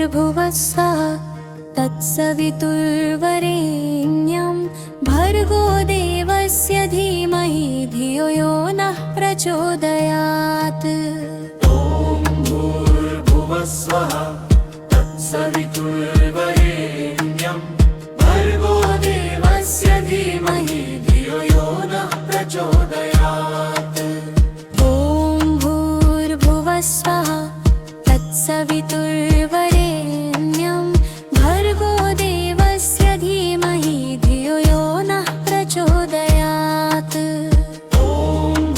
भूर्भुवस्सुः तत्सवितुर्वरेण्यं भर्गो देवस्य धीमहि धियो यो नः प्रचोदयात्। ॐ भूर्भुवस्सुः तत्सवितुर्वरेण्यं भर्गो देवस्य धीमहि धियो यो नः प्रचोदयात्। ॐ भूर्भुवस्सुः तत्सवितुर्वरेण्यं भर्गो देवस्य धीमहि धियो यो नः प्रचोदयात्। ॐ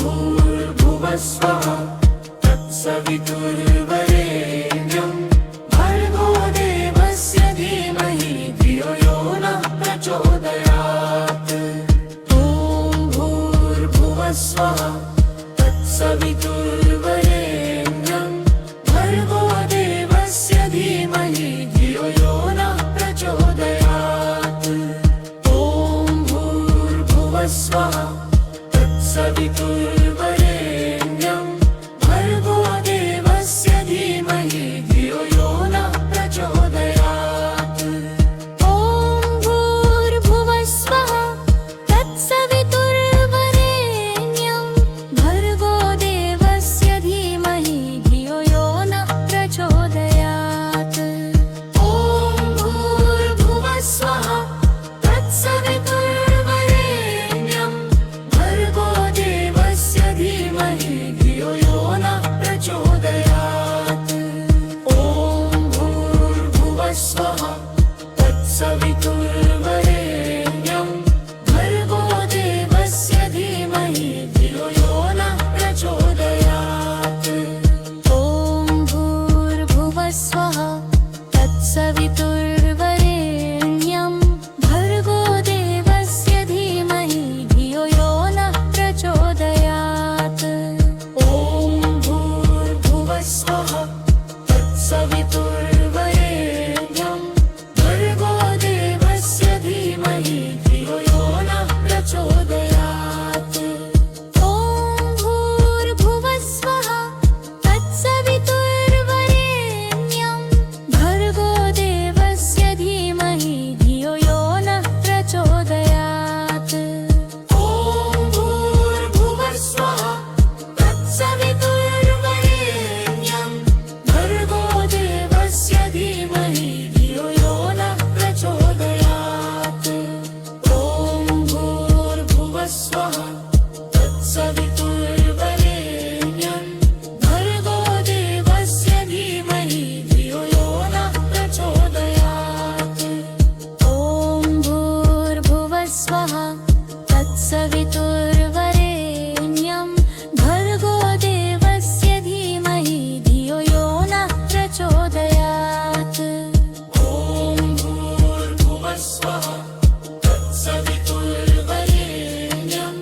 भूर्भुवस्सुः तत्सवितुर्वरेण्यं भर्गो देवस्य धीमहि धियो यो नः प्रचोदयात्। ॐ भूर्भुवस्सुः तत्सवितुर्वरेण्यं भर्गो देवस्य धीमहि धियो यो नः प्रचोदयात्। ॐ भूर्भुवस्सुः तत्सवितुर्वरेण्यं भर्गो देवस्य धीमहि धियो यो नः प्रचोदयात्। ॐ भूर्भुवस्सुः तत्सवितुर्वरेण्यं भर्गो देवस्य धीमहि धियो यो नः प्रचोदयात्। ॐ भूर्भुवस्सुः तत्सवितुर्वरेण्यं भर्गो देवस्य धीमहि धियो यो नः प्रचोदयात्। ॐ भूर्भुवस्सुः तत्सवितुर्वरेण्यं भर्गो देवस्य धीमहि धियो यो नः प्रचोदयात्। ॐ भूर्भुवस्सुः तत्सवितुर्वरेण्यं भर्गो देवस्य धीमहि धियो यो नः प्रचोदयात्। ॐ भूर्भुवस्सुः तत्सवितुर्वरेण्यं भर्गो देवस्य धीमहि धियो यो नः प्रचोदयात्। ॐ भूर्भुवस्सुः तत्सवितुर्वरेण्यं भर्गो देवस्य धीमहि धियो यो नः प्रचोदयात्। ॐ भूर्भुवस्सुः तत्सवितुर्वरेण्यं भर्गो देवस्य धीमहि धियो यो नः प्रचोदयात्। ॐ भूर्भुवस्सुः तत्सवितुर्वरेण्यं भर्गो देवस्य धीमहि धियो यो नः प्रचोदयात्। ॐ भूर्भुवस्सुः तत्सवितुर्वरेण्यं भर्गो देवस्य धीमहि धियो यो नः प्रचोदयात्। ॐ भूर्भुवस्सुः तत्सवितुर्वरेण्यं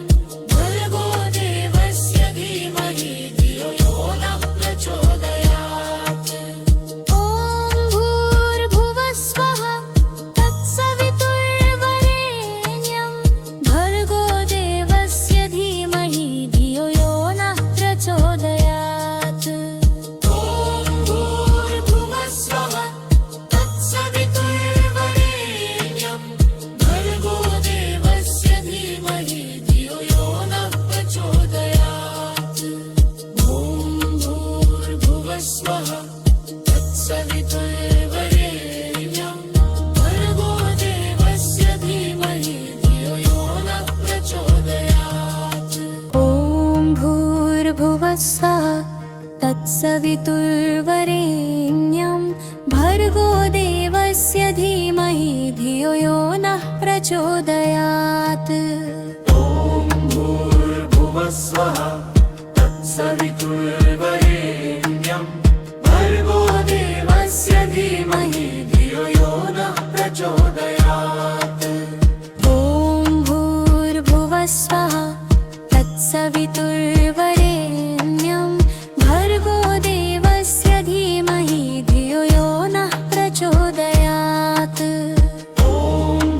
भर्गो देवस्य धीमहि धियो यो नः प्रचोदयात्। ॐ भूर्भुवस्सुः तत्सवितुर्वरेण्यं भर्गो देवस्य धीमहि धियो यो नः प्रचोदयात्। ॐ भूर्भुवस्सुः तत्सवितुर्वरेण्यं भर्गो देवस्य धीमहि धियो यो नः प्रचोदयात्। ॐ भूर्भुवस्सुः तत्सवितुर्वरेण्यं भर्गो देवस्य धीमहि धियो यो नः प्रचोदयात्। ॐ भूर्भुवस्सुः तत्सवितुर्वरेण्यं भर्गो देवस्य धीमहि धियो यो नः प्रचोदयात्। ॐ भूर्भुवस्सुः तत्सवितुर्वरेण्यं भर्गो देवस्य धीमहि धियो यो नः प्रचोदयात्। ॐ भूर्भुवस्सुः तत्सवितुर्वरेण्यं भर्गो देवस्य धीमहि धियो यो नः प्रचोदयात्। ॐ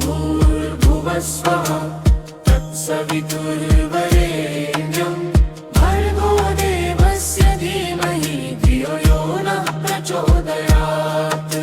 भूर्भुवस्सुः तत्सवितुर्वरेण्यं भर्गो देवस्य धीमहि धियो यो नः प्रचोदयात्।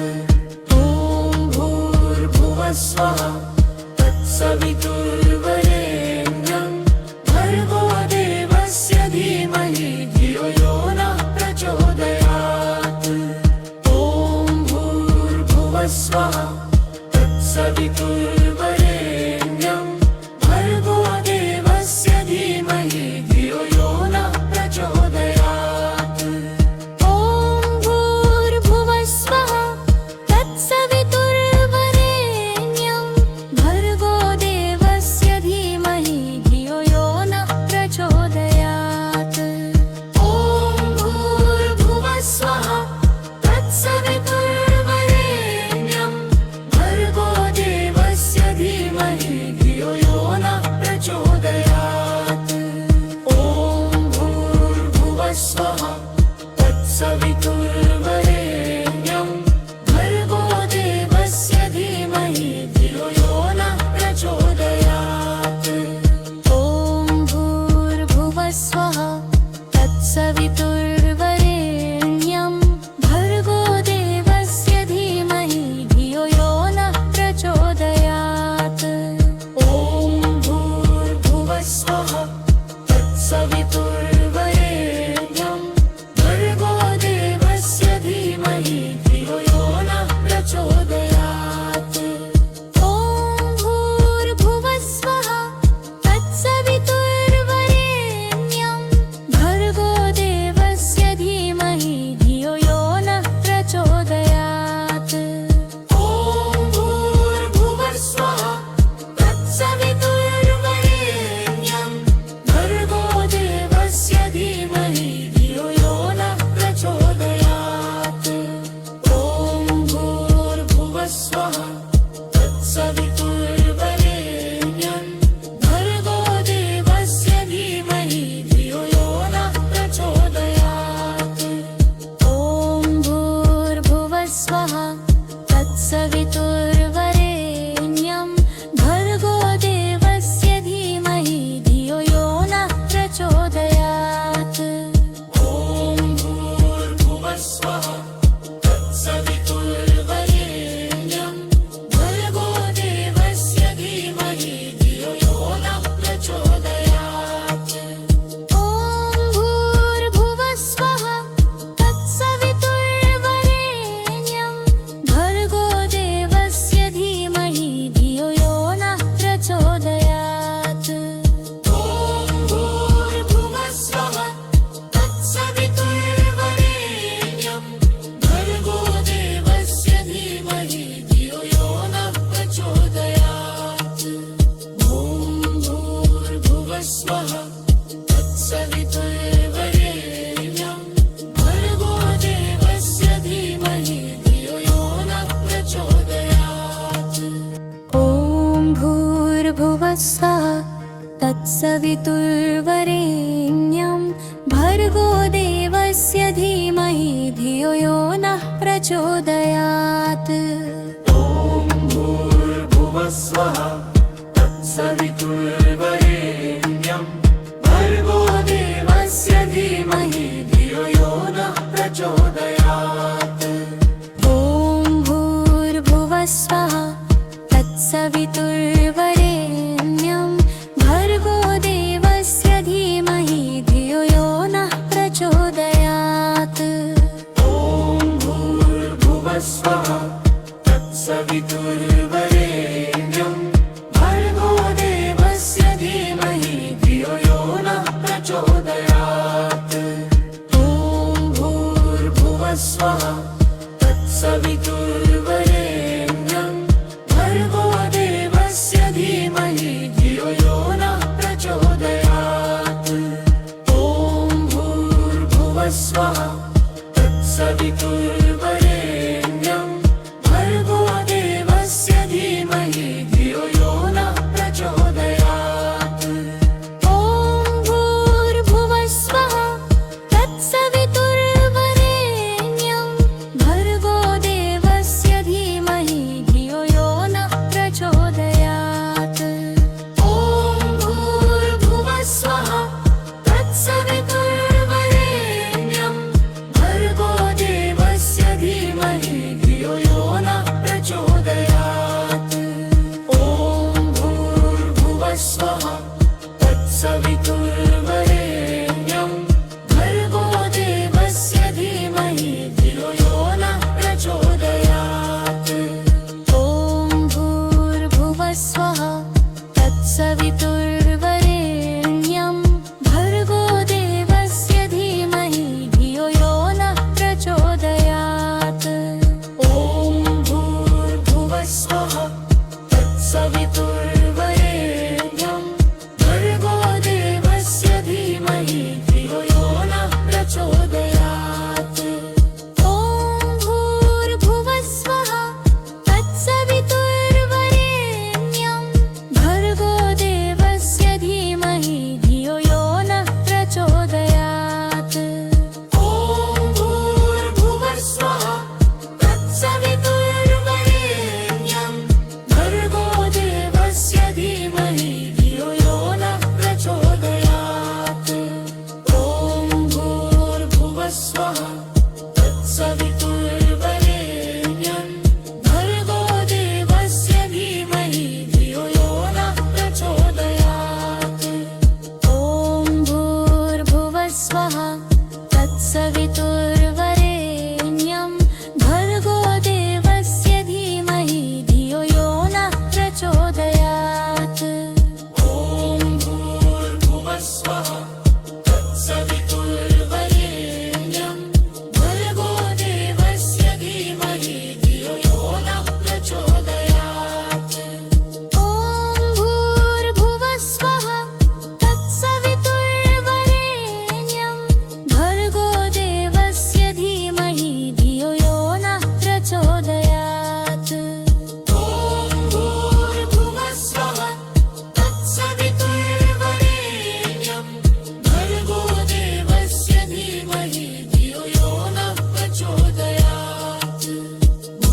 तत्सवितुर्वरेण्यं भर्गो देवस्य धीमहि धियो यो नः प्रचोदयात्। ॐ भूर्भुवः स्वः तत्सवितुर्वरेण्यं भर्गो देवस्य धीमहि धियो यो नः प्रचोदयात्। ॐ भूर्भुवः स्वः तत्सवितुर्वरेण्यं भर्गो देवस्य धीमहि धियो यो नः प्रचोदयात्। ॐ भूर्भुवः स्वः तत्सवितुर्वरेण्यं भर्गो देवस्य धीमहि धियो यो नः प्रचोदयात्। ॐ भूर्भुवः स्वः तत्सवितुर्वरेण्यं भर्गो देवस्य धीमहि धियो यो नः प्रचोदयात्। ॐ भूर्भुवः स्वः तत्सवितुर्वरेण्यं भर्गो देवस्य धीमहि धियो यो नः प्रचोदयात्। ॐ भूर्भुवः स्वः तत्सवितुर्वरेण्यं भर्गो देवस्य धीमहि धियो यो नः प्रचोदयात्। ॐ भूर्भुवः स्वः तत्सवितुर्वरेण्यं भर्गो देवस्य धीमहि धियो यो नः प्रचोदयात्। ॐ भूर्भुवः स्वः तत्सवितुर्वरेण्यं भर्गो देवस्य धीमहि धियो यो नः प्रचोदयात्। ॐ भूर्भुवः स्वः तत्सवितुर्वरेण्यं भर्गो देवस्य धीमहि धियो यो नः प्रचोदयात्। ॐ भूर्भुवः स्वः तत्सवितुर्वरेण्यं भर्गो देवस्य धीमहि धियो यो नः प्रचोदयात्। ॐ भूर्भुवः स्वः तत्सवितुर्वरेण्यं भर्गो देवस्य धीमहि धियो यो नः प्रचोदयात्। ॐ भूर्भुवः स्वः तत्सवितुर्वरेण्यं भर्गो देवस्य धीमहि धियो यो नः प्रचोदयात्। ॐ भूर्भुवः स्वः तत्सवितुर्वरेण्यं भर्गो देवस्य धीमहि धियो यो नः प्रचोदयात्। ॐ भूर्भुवः स्वः तत्सवितुर्वरेण्यं भर्गो देवस्य धीमहि धियो यो नः प्रचोदयात्। ॐ भूर्भुवः स्वः तत्सवितुर्वरेण्यं भर्गो देवस्य धीमहि धियो यो नः प्रचोदयात्। ॐ भूर्भुवः स्वः तत्सवितुर्वरेण्यं भर्गो देवस्य धीमहि धियो यो नः प्रचोदयात्। ॐ भूर्भुवः स्वः तत्सवितुर्वरेण्यं भर्गो देवस्य धीमहि धियो यो नः प्रचोदयात्। ॐ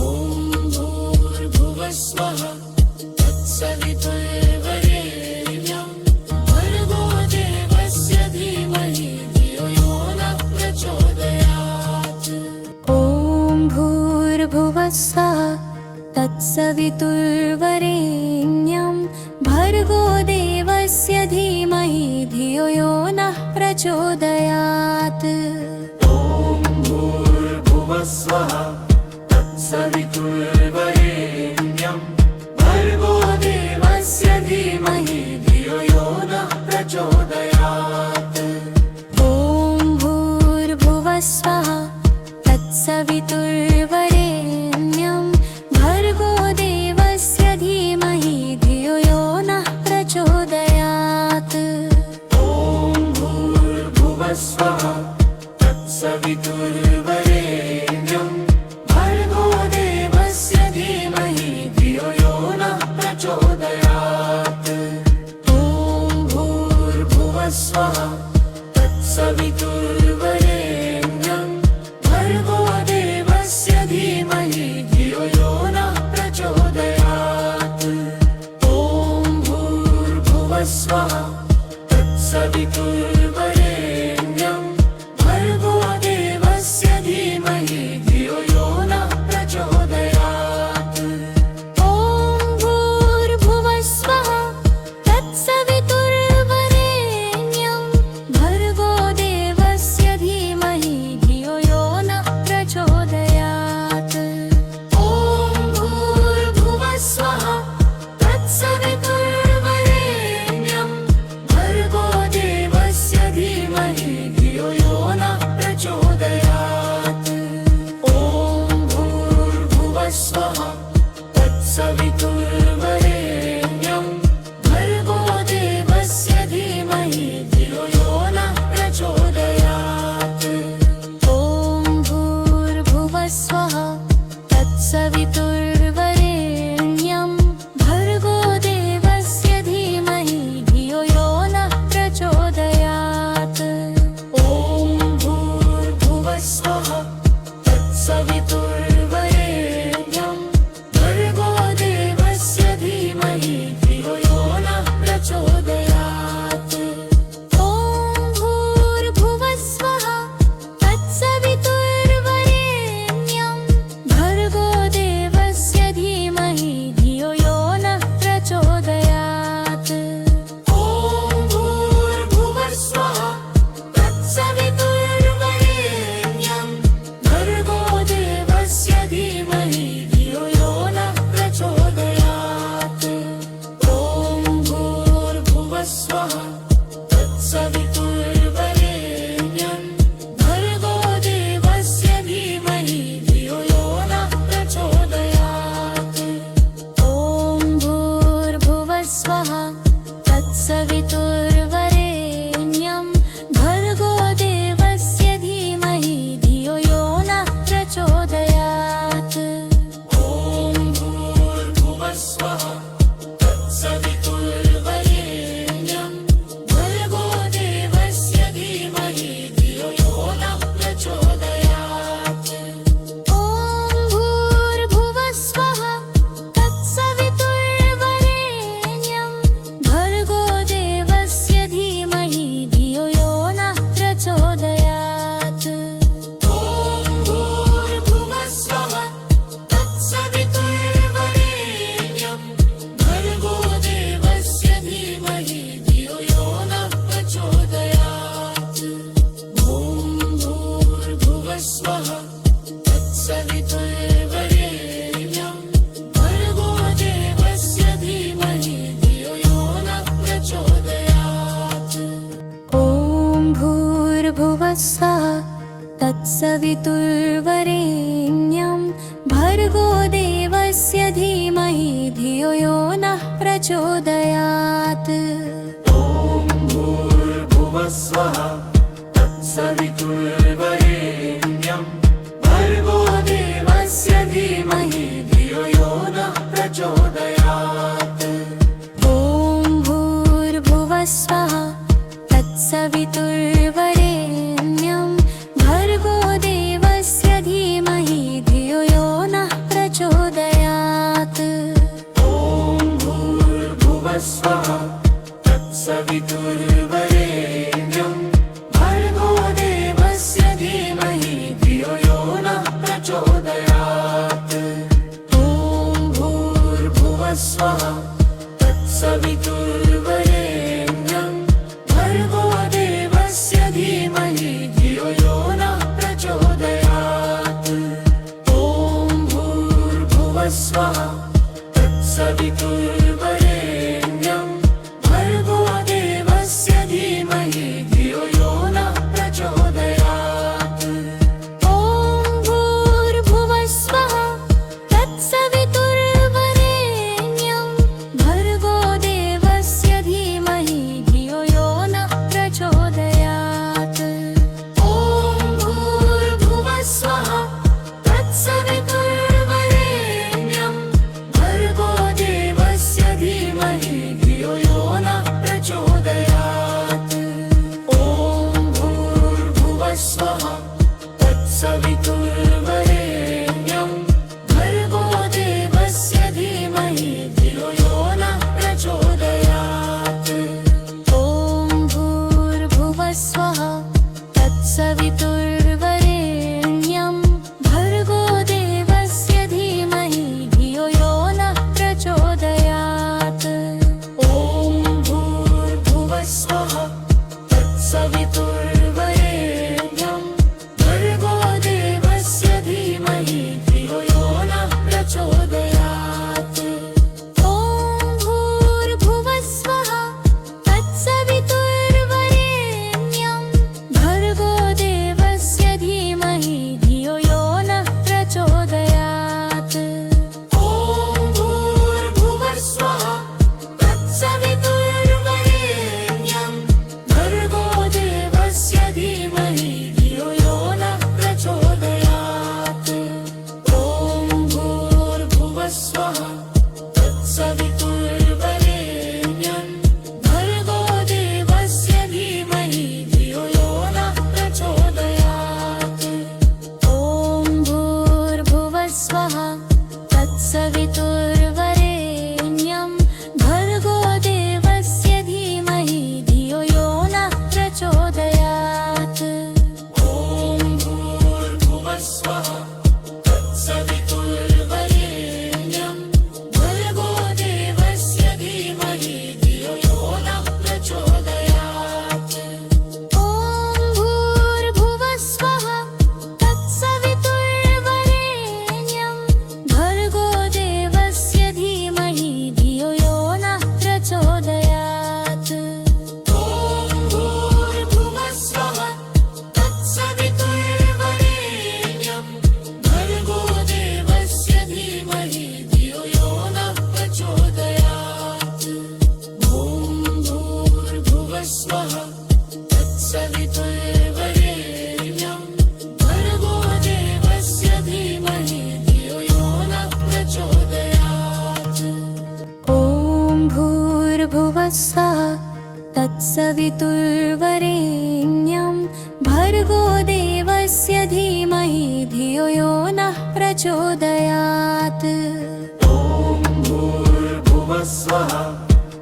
भूर्भुवः स्वः तत्सवितुर्वरेण्यं भर्गो देवस्य धीमहि धियो यो नः प्रचोदयात्। ॐ भूर्भुवः स्वः तत्सवितुर्वरेण्यं भर्गो देवस्य धीमहि धियो यो नः प्रचोदयात्। ॐ भूर्भुवः स्वः तत्सवितुर्वरेण्यं भर्गो देवस्य धीमहि धियो यो नः प्रचोदयात्। ॐ भूर्भुवः स्वः तत्सवितुर्वरेण्यं भर्गो देवस्य धीमहि धियो यो नः प्रचोदयात्। ॐ भूर्भुवः स्वः तत्सवितुर्वरेण्यं भर्गो देवस्य धीमहि धियो यो नः प्रचोदयात्। ॐ स्वहा तत्सवितुर्वरेण्यं भर्गो देवस्य धीमहि धियो यो नः प्रचोदयात्। ॐ भूर्भुवः स्वः तत्सवितुर्वरेण्यं भर्गो देवस्य धीमहि धियो यो नः प्रचोदयात्। ॐ भूर्भुवः स्वः तत्सवितुर्वरेण्यं भर्गो देवस्य धीमहि धियो यो नः प्रचोदयात्। ॐ भूर्भुवः स्वः तत्सवितुर्वरेण्यं भर्गो देवस्य धीमहि धियो यो नः प्रचोदयात्। ॐ भूर्भुवः स्वः तत्सवितुर्वरेण्यं भर्गो देवस्य धीमहि धियो यो नः प्रचोदयात्। ॐ भूर्भुवः स्वः तत्सवितुर्वरेण्यं भर्गो देवस्य धीमहि धियो यो नः प्रचोदयात्। ॐ भूर्भुवः स्वः तत्सवितुर्वरेण्यं भर्गो देवस्य धीमहि धियो यो नः प्रचोदयात्। ॐ भूर्भुवः स्वः तत्सवितुर्वरेण्यं भर्गो देवस्य धीमहि धियो यो नः प्रचोदयात्। ॐ भूर्भुवः स्वः तत्सवितुर्वरेण्यं भर्गो देवस्य धीमहि धियो यो नः प्रचोदयात्। ॐ भूर्भुवः स्वः तत्सवितुर्वरेण्यं भर्गो देवस्य धीमहि धियो यो नः प्रचोदयात्। ॐ भूर्भुवः स्वः तत्सवितुर्वरेण्यं भर्गो देवस्य धीमहि धियो यो नः प्रचोदयात्। ॐ भूर्भुवः स्वः तत्सवितुर्वरेण्यं भर्गो देवस्य धीमहि धियो यो नः प्रचोदयात्। ॐ भूर्भुवः स्वः तत्सवितुर्वरेण्यं भर्गो देवस्य धीमहि धियो यो नः प्रचोदयात्। ॐ भूर्भुवः स्वः तत्सवितुर्वरेण्यं भर्गो देवस्य धीमहि धियो यो नः प्रचोदयात्। ॐ भूर्भुवः स्वः तत्सवितुर्वरेण्यं भर्गो देवस्य धीमहि धियो यो नः प्रचोदयात्। ॐ भूर्भुवः स्वः तत्सवितुर्वरेण्यं भर्गो देवस्य धीमहि धियो यो नः प्रचोदयात्। ॐ भूर्भुवः स्वः तत्सवितुर्वरेण्यं भर्गो देवस्य धीमहि धियो यो नः प्रचोदयात्। ॐ भूर्भुवः स्वः तत्सवितुर्वरेण्यं भर्गो देवस्य धीमहि धियो यो नः प्रचोदयात्। ॐ भूर्भुवः स्वः तत्सवितुर्वरेण्यं भर्गो देवस्य धीमहि धियो यो नः प्रचोदयात्। ॐ भूर्भुवः स्वः तत्सवितुर्वरेण्यं भर्गो देवस्य धीमहि धियो यो नः प्रचोदयात्। ॐ भूर्भुवः स्वः तत्सवितुर्वरेण्यं भर्गो देवस्य धीमहि धियो यो नः प्रचोदयात्। ॐ भूर्भुवः स्वः तत्सवितुर्वरेण्यं भर्गो देवस्य तत्सवितुर्वरेण्यं भर्गो देवस्य धीमहि धियो यो नः प्रचोदयात्। ॐ भूर्भुवः स्वः तत्सवितुर्वरेण्यं भर्गो देवस्य धीमहि धियो यो नः प्रचोदयात्। ॐ भूर्भुवः स्वः तत्सवितुर्वरेण्यं भर्गो देवस्य धीमहि धियो यो नः प्रचोदयात्। ॐ भूर्भुवः स्वः तत्सवितुर्वरेण्यं भर्गो देवस्य धीमहि धियो यो नः प्रचोदयात्। ॐ भूर्भुवः स्वः तत्सवितुर्वरेण्यं भर्गो देवस्य धीमहि धियो यो नः प्रचोदयात्। ॐ भूर्भुवः स्वः तत्सवितुर्वरेण्यं भर्गो देवस्य धीमहि धियो यो नः प्रचोदयात्। ॐ भूर्भुवः स्वः तत्सवितुर्वरेण्यं भर्गो देवस्य धीमहि धियो यो नः प्रचोदयात्। ॐ भूर्भुवः स्वः तत्सवितुर्वरेण्यं भर्गो देवस्य धीमहि धियो यो नः प्रचोदयात्। ॐ भूर्भुवः स्वः तत्सवितुर्वरेण्यं भर्गो देवस्य धीमहि धियो यो नः प्रचोदयात्। ॐ भूर्भुवः स्वः तत्सवितुर्वरेण्यं भर्गो देवस्य धीमहि धियो यो नः प्रचोदयात्। ॐ भूर्भुवः स्वः तत्सवितुर्वरेण्यं भर्गो देवस्य धीमहि धियो यो नः प्रचोदयात्। ॐ भूर्भुवः स्वः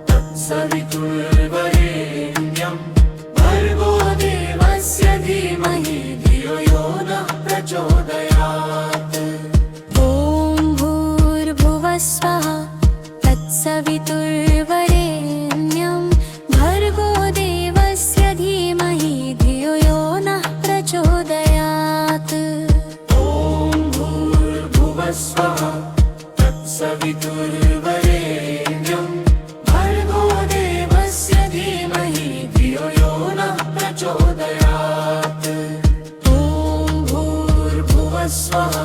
तत्सवितुर्वरेण्यं भर्गो देवस्य धीमहि धियो यो नः प्रचोदयात्। ॐ भूर्भुवः स्वः तत्सवितुर्वरेण्यं भर्गो देवस्य धीमहि धियो यो नः प्रचोदयात्। ॐ भूर्भुवः स्वः तत्सवितुर्वरेण्यं भर्गो देवस्य धीमहि धियो यो नः प्रचोदयात्। ॐ भूर्भुवः स्वः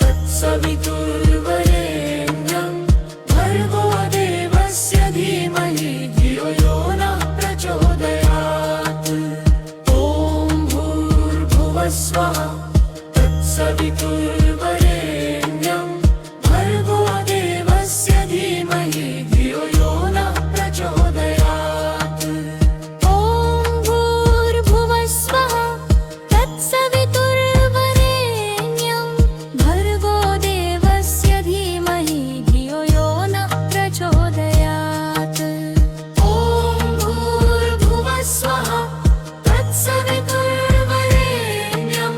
तत्सवितुर्वरेण्यं भर्गो देवस्य धीमहि धियो यो नः प्रचोदयात्। ॐ भूर्भुवः स्वः तत्सवितुर्वरेण्यं भर्गो देवस्य धीमहि धियो यो नः प्रचोदयात्। ॐ भूर्भुवः स्वः तत्सवितुर्वरेण्यं भर्गो देवस्य धीमहि धियो यो नः प्रचोदयात्। ॐ भूर्भुवः स्वः तत्सवितुर्वरेण्यं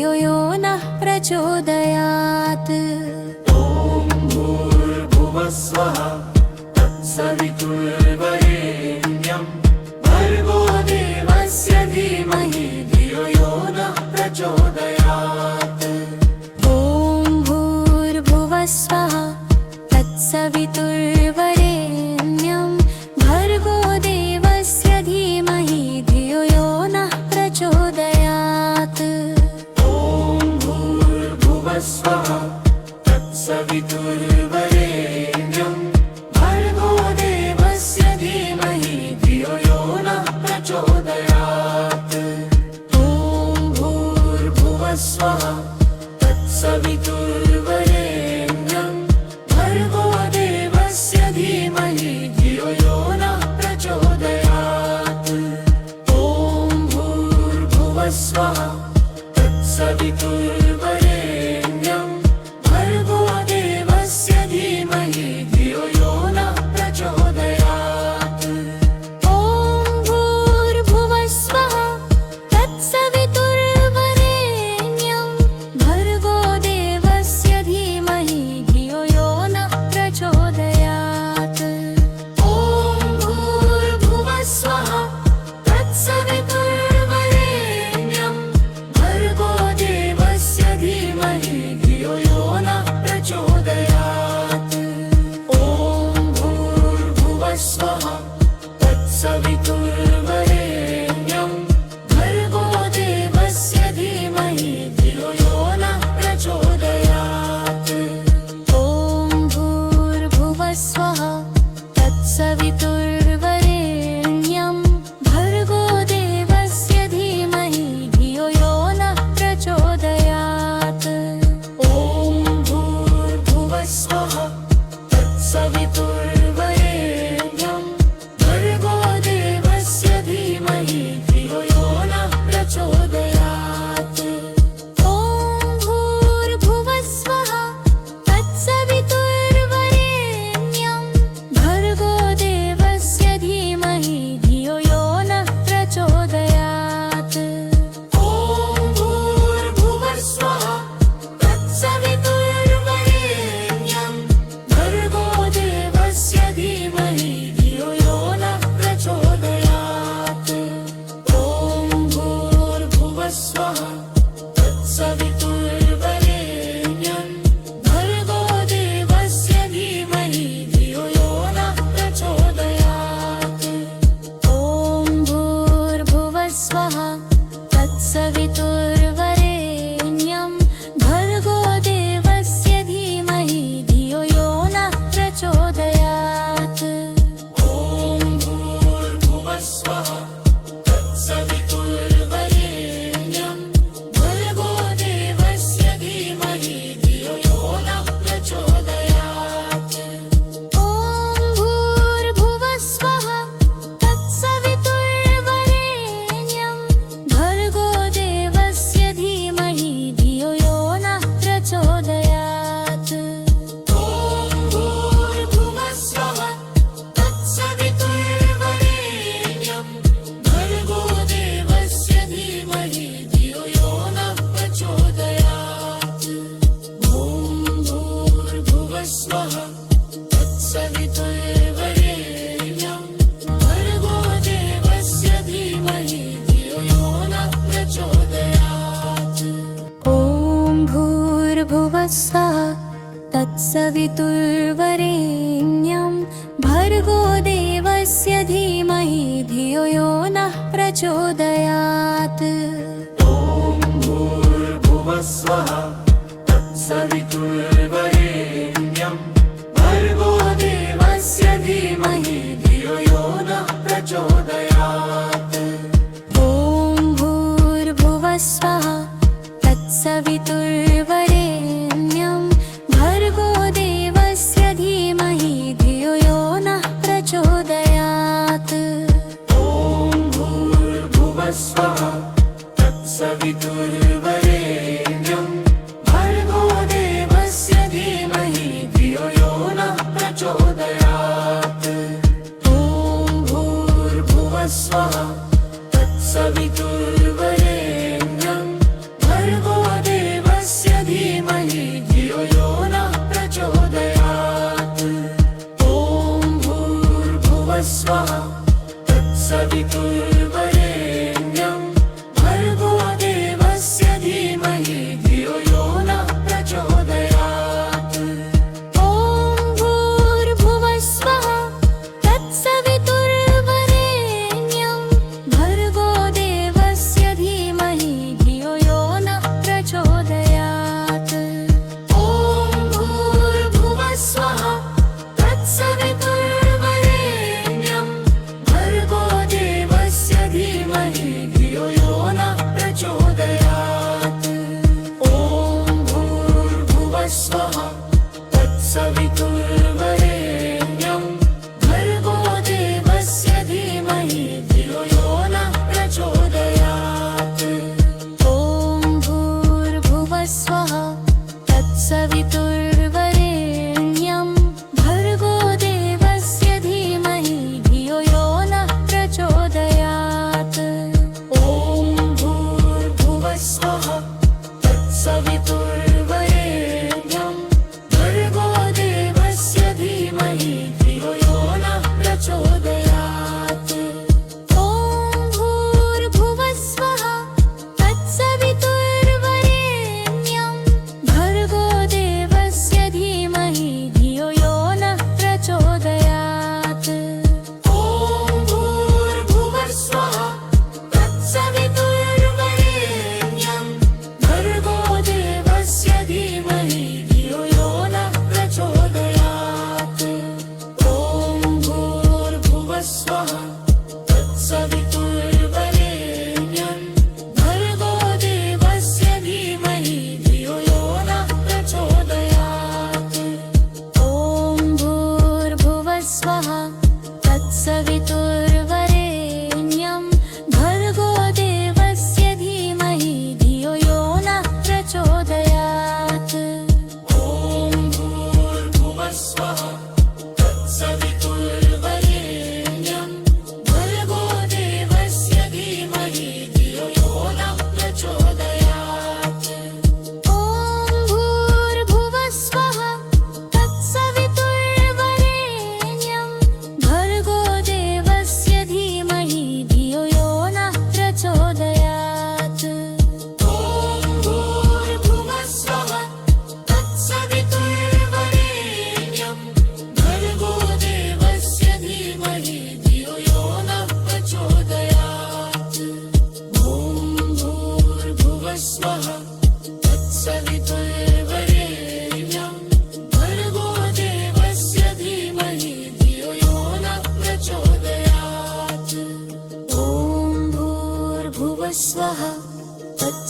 धियो यो नः प्रचोदयात्। ॐ भूर्भुवः स्वः तत्सवितुर्वरेण्यं भर्गो देवस्य धीमहि धियो यो नः प्रचोदयात्। ॐ भूर्भुवः स्वः तत्सवितुर्वरेण्यं भर्गो देवस्य धीमहि धियो यो नः प्रचोदयात्। ॐ भूर्भुवः स्वः तत्सवितुर्वरेण्यं भर्गो देवस्य धीमहि धियो यो नः प्रचोदयात्। ॐ भूर्भुवः स्वः तत्सवितुर्वरेण्यं भर्गो देवस्य धीमहि धियो यो नः प्रचोदयात्। ॐ भूर्भुवः स्वः तत्सवितुर्वरेण्यं भर्गो देवस्य धीमहि धियो यो नः प्रचोदयात्। ॐ भूर्भुवः स्वः तत्सवितुर्वरेण्यं भर्गो देवस्य धीमहि धियो यो नः प्रचोदयात्। ॐ भूर्भुवः स्वः तत्सवितुर्वरेण्यं भर्गो देवस्य धीमहि धियो यो नः प्रचोदयात्। ॐ भूर्भुवः स्वः तत्सवितुर्वरेण्यं भर्गो देवस्य धीमहि धियो यो नः प्रचोदयात्। ॐ भूर्भुवः स्वः तत्सवितुर्वरेण्यं भर्गो देवस्य धीमहि धियो यो नः प्रचोदयात्। ॐ भूर्भुवः स्वः तत्सवितुर्वरेण्यं भर्गो देवस्य धीमहि धियो यो नः प्रचोदयात्। ॐ भूर्भुवः स्वः तत्सवितुर्वरेण्यं भर्गो देवस्य धीमहि धियो यो नः प्रचोदयात्। ॐ भूर्भुवः स्वः तत्सवितुर्वरेण्यं भर्गो देवस्य धीमहि धियो यो नः प्रचोदयात्। ॐ भूर्भुवः स्वः तत्सवितुर्वरेण्यं भर्गो देवस्य धीमहि धियो यो नः प्रचोदयात्। ॐ भूर्भुवः स्वः तत्सवितुर्वरेण्यं भर्गो देवस्य धीमहि धियो यो नः प्रचोदयात्। ॐ भूर्भुवः स्वः तत्सवितुर्वरेण्यं भर्गो देवस्य धीमहि धियो यो नः प्रचोदयात्। ॐ भूर्भुवः स्वः तत्सवितुर्वरेण्यं भर्गो देवस्य धीमहि धियो यो नः प्रचोदयात्। ॐ भूर्भुवः स्वः तत्सवितुर्वरेण्यं भर्गो देवस्य धीमहि धियो यो नः प्रचोदयात्। ॐ भूर्भुवः स्वः तत्सवितुर्वरेण्यं भर्गो देवस्य धीमहि धियो यो नः प्रचोदयात्। ॐ भूर्भुवः स्वः तत्सवितुर्वरेण्यं भर्गो देवस्य धीमहि धियो यो नः प्रचोदयात्। ॐ भूर्भुवः स्वः तत्सवितुर्वरेण्यं भर्गो देवस्य धीमहि धियो यो नः प्रचोदयात्। ॐ भूर्भुवः स्वः तत्सवितुर्वरेण्यं भर्गो देवस्य धीमहि धियो यो नः प्रचोदयात्। ॐ भूर्भुवः स्वः तत्सवितुर्वरेण्यं भर्गो देवस्य धीमहि धियो यो नः प्रचोदयात्। ॐ भूर्भुवः स्वः तत्सवितुर्वरेण्यं भर्गो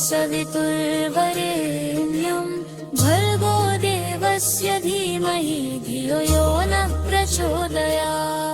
तत्सवितुर्वरेण्यं भर्गो देवस्य धीमहि धियो यो नः प्रचोदयात्।